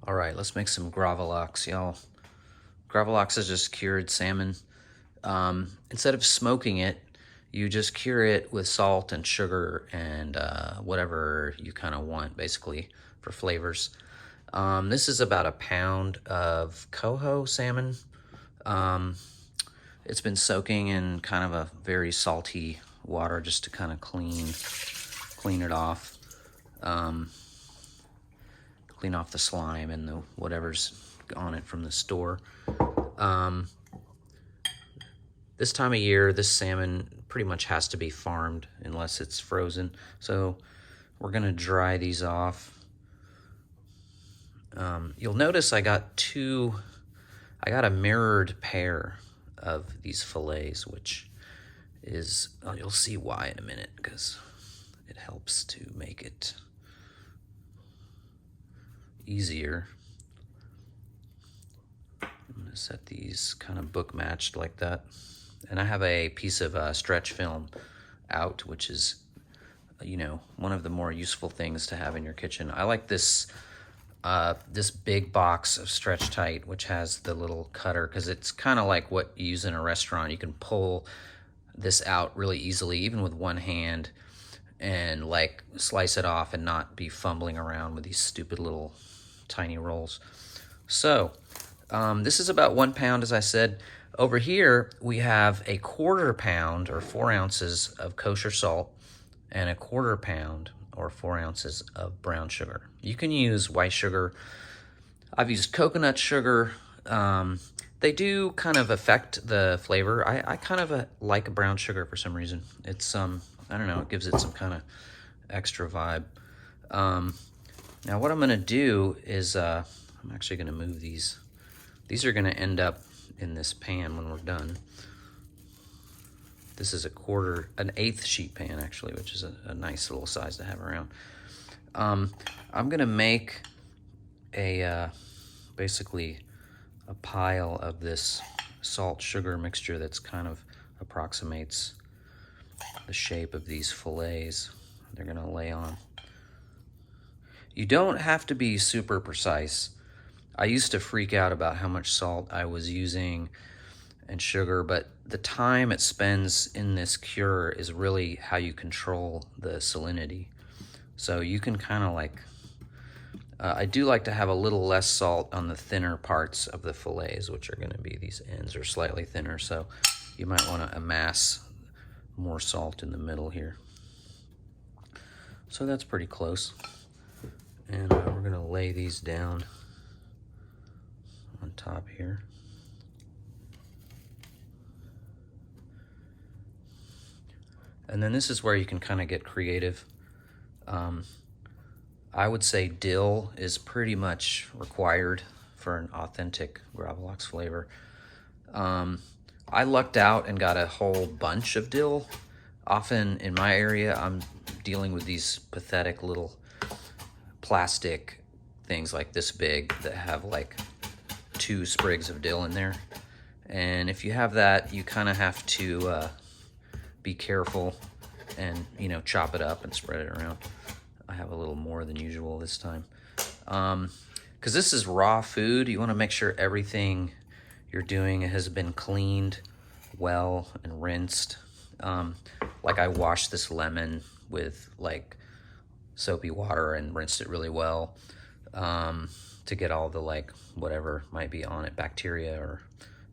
All right, let's make some Gravalax, y'all. Gravalax is just cured salmon. Instead of smoking it, you just cure it with salt and sugar and whatever you kind of want, basically, for flavors. This is about a pound of coho salmon. Um, it's been soaking in kind of a very salty water just to kind of clean it off. Clean off the slime and the whatever's on it from the store. This time of year, this salmon pretty much has to be farmed unless it's frozen. So we're gonna dry these off. You'll notice I got a mirrored pair of these fillets, which is, you'll see why in a minute, because it helps to make it easier. I'm gonna set these kind of book matched like that. And I have a piece of stretch film out, which is, one of the more useful things to have in your kitchen. I like this this big box of Stretch Tight, which has the little cutter, because it's kind of like what you use in a restaurant. You can pull this out really easily, even with one hand, and like slice it off and not be fumbling around with these stupid little tiny rolls. So this is about 1 pound, as I said. Over here, we have a 1/4 pound or 4 ounces of kosher salt and a 1/4 pound or 4 ounces of brown sugar. You can use white sugar. I've used coconut sugar. They do kind of affect the flavor. I kind of like brown sugar for some reason. It's, I don't know, it gives it some kind of extra vibe. Now what I'm gonna do is, I'm actually gonna move these. These are gonna end up in this pan when we're done. This is an 1/8 sheet pan actually, which is a nice little size to have around. I'm gonna make basically a pile of this salt sugar mixture that's kind of approximates the shape of these fillets they're gonna lay on. You don't have to be super precise. I used to freak out about how much salt I was using and sugar, but the time it spends in this cure is really how you control the salinity. So you can kind of like, I do like to have a little less salt on the thinner parts of the fillets, which are gonna be these ends are slightly thinner, so you might wanna amass more salt in the middle here. So that's pretty close. And we're gonna lay these down on top here. And then this is where you can kind of get creative. I would say dill is pretty much required for an authentic Gravalax flavor. I lucked out and got a whole bunch of dill. Often in my area, I'm dealing with these pathetic little plastic things like this big that have like 2 sprigs of dill in there. And if you have that, you kind of have to be careful and, chop it up and spread it around. I have a little more than usual this time. Because this is raw food, you want to make sure everything you're doing has been cleaned well and rinsed. Like I washed this lemon with like soapy water and rinsed it really well to get all the like whatever might be on it, bacteria or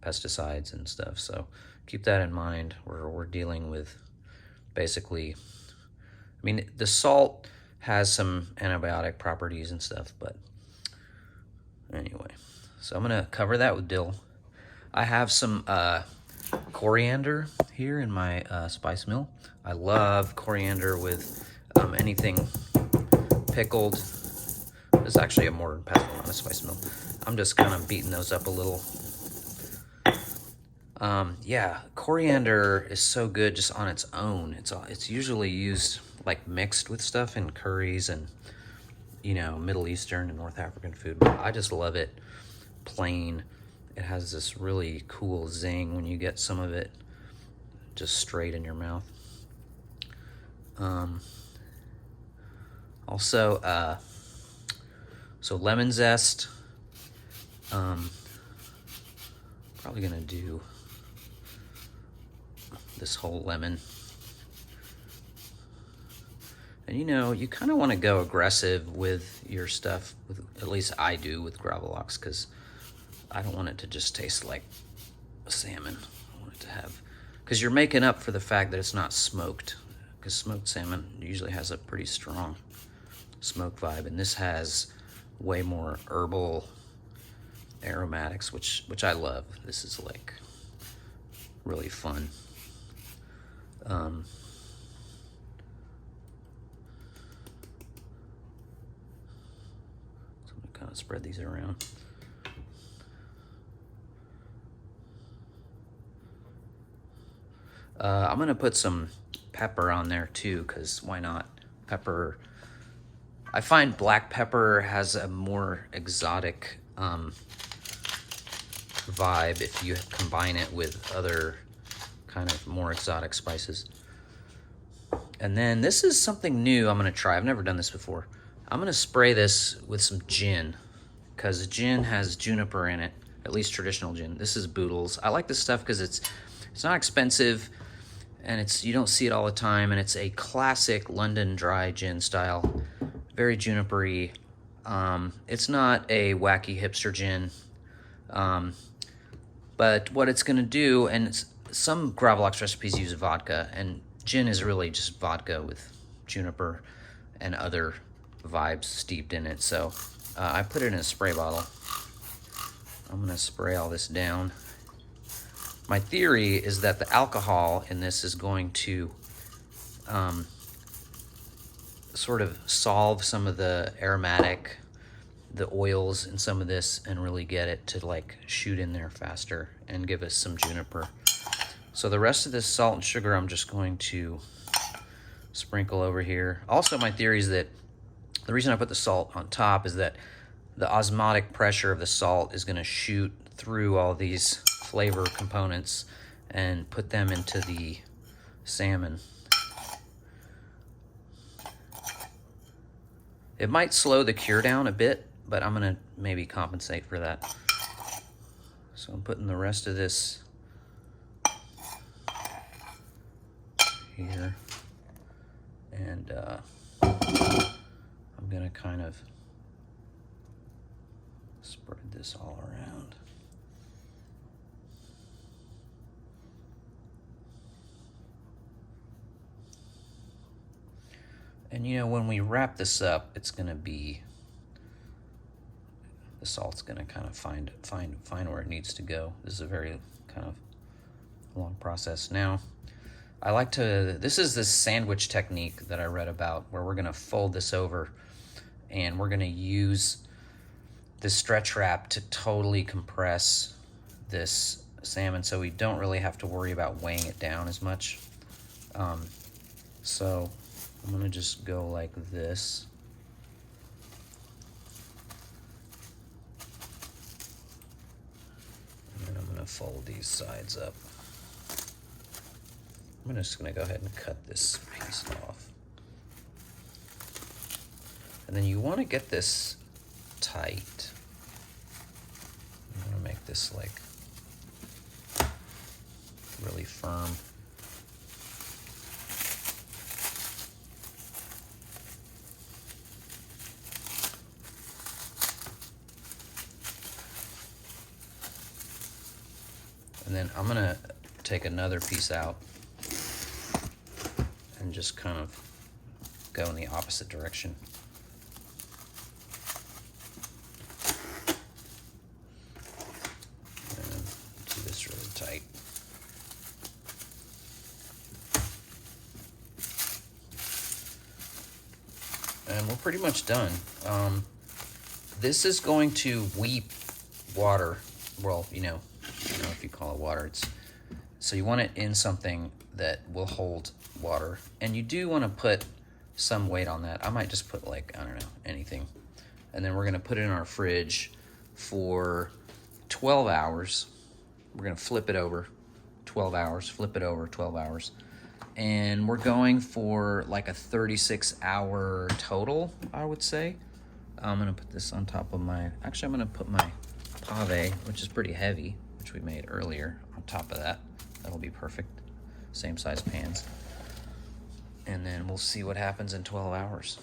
pesticides and stuff. So keep that in mind. We're dealing with basically, the salt has some antibiotic properties and stuff, but anyway. So I'm gonna cover that with dill. I have some coriander here in my spice mill. I love coriander with anything pickled. This is actually a mortar and pestle, not a spice mill. I'm just kind of beating those up a little. Yeah, coriander is so good just on its own. It's usually used like mixed with stuff in curries and Middle Eastern and North African food. But I just love it plain. It has this really cool zing when you get some of it just straight in your mouth. Also, so lemon zest, Probably gonna do this whole lemon. And you know, you kind of want to go aggressive with your stuff, at least I do with Gravalax, because I don't want it to just taste like salmon. I want it to have, because you're making up for the fact that it's not smoked, because smoked salmon usually has a pretty strong smoke vibe, and this has way more herbal aromatics, which I love. This is like really fun. So I'm gonna kind of spread these around. I'm gonna put some pepper on there too, because why not? Pepper, I find black pepper has a more exotic vibe if you combine it with other kind of more exotic spices. And then this is something new I'm gonna try. I've never done this before. I'm gonna spray this with some gin, because gin has juniper in it, at least traditional gin. This is Boodles. I like this stuff because it's not expensive, and you don't see it all the time, and it's a classic London dry gin style, very junipery. It's not a wacky hipster gin, but what it's gonna do, and some Gravalax recipes use vodka, and gin is really just vodka with juniper and other vibes steeped in it. So I put it in a spray bottle. I'm gonna spray all this down. My theory is that the alcohol in this is going to sort of solve some of the aromatic, the oils in some of this, and really get it to like shoot in there faster and give us some juniper. So the rest of this salt and sugar I'm just going to sprinkle over here. Also, my theory is that the reason I put the salt on top is that the osmotic pressure of the salt is gonna shoot through all these flavor components and put them into the salmon. It might slow the cure down a bit, but I'm gonna maybe compensate for that. So I'm putting the rest of this here, and I'm gonna kind of spread this all around. And you know, when we wrap this up, it's gonna be, the salt's gonna kind of find where it needs to go. This is a very kind of long process. Now, this is this sandwich technique that I read about, where we're gonna fold this over and we're gonna use this stretch wrap to totally compress this salmon, so we don't really have to worry about weighing it down as much. So I'm gonna just go like this. And then I'm gonna fold these sides up. I'm just gonna go ahead and cut this piece off. And then you wanna get this tight. I'm gonna make this like really firm. And then I'm gonna take another piece out and just kind of go in the opposite direction. And do this really tight. And we're pretty much done. This is going to weep water. Well, I don't know if you call it water. So you want it in something that will hold water, and you do want to put some weight on that. I might just put like, I don't know, anything. And then we're gonna put it in our fridge for 12 hours. We're gonna flip it over 12 hours, flip it over 12 hours. And we're going for like a 36-hour total, I would say. I'm gonna put this on top of I'm gonna put my Ave, which is pretty heavy, which we made earlier on top of that. That'll be perfect. Same size pans. And then we'll see what happens in 12 hours.